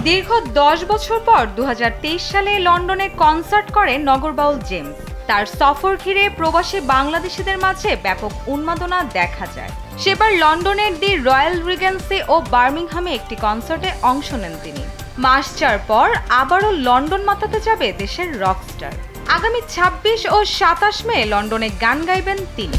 দীর্ঘ 10 বছর পর 2023 সালে লন্ডনে কনসার্ট করেন নগরবাউল জেমস। তার সফর ঘিরে প্রবাসী বাংলাদেশিদের মাঝে ব্যাপক উন্মাদনা দেখা যায়। সেবার লন্ডনের দি রয়্যাল রিজেন্সি ও বার্মিংহামে একটি কনসার্টে অংশ নেন তিনি। মাস 4 পর আবারও লন্ডন মাতাতে যাবে দেশের রকস্টার। আগামী 26 ও 27 মে লন্ডনে গান গাইবেন তিনি।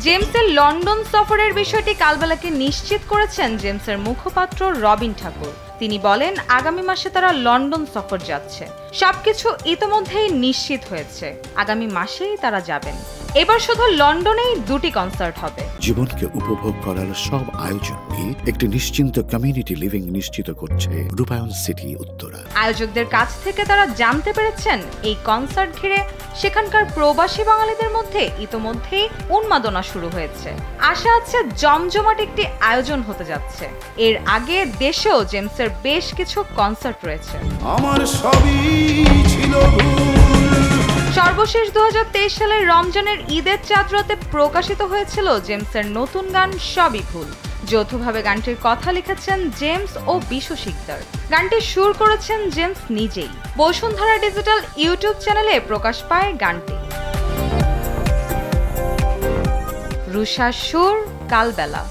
জেমসের লন্ডন সফরের বিষয়টি কালবেলাকে নিশ্চিত করেছেন জেমসের মুখপাত্র রবিন ঠাকুর। তিনি বলেন, আগামী মাসে তারা লন্ডন সফর যাচ্ছে। সবকিছু ইতোমধ্যেই নিশ্চিত হয়েছে, আগামী মাসেই তারা যাবেন। এবার শুধু লন্ডনেই 2টি কনসার্ট হবে। জীবনকে উপভোগ করার সব আয়োজনকে একটি নিশ্চিন্ত কমিউনিটি লিভিং নিশ্চিত করছে রূপায়ণ সিটি উত্তরা। আয়োজকদের কাছ থেকে তারা জানতে পেরেছেন, এই কনসার্ট ঘিরে সেখানকার প্রবাসী বাঙালিদের মধ্যে ইতোমধ্যেই উন্মাদনা শুরু হয়েছে। আশা আছে জমজমাট একটি আয়োজন হতে যাচ্ছে। এর আগে দেশেও জেমসের বেশ কিছু কনসার্ট রয়েছে। আমার সবই ছিল ভুল। সর্বশেষ 2023 সালের রমজানের ঈদের চাঁদ রাতে প্রকাশিত হয়েছিল জেমসের নতুন গান সবই ভুল। যৌথভাবে গানটির কথা লিখেছেন জেমস ও বিশু শিকদার। গানটি সুর করেছেন জেমস নিজেই। বসুন্ধরা ডিজিটাল ইউটিউব চ্যানেলে প্রকাশ পায় গানটি। রুষা সুর, কালবেলা।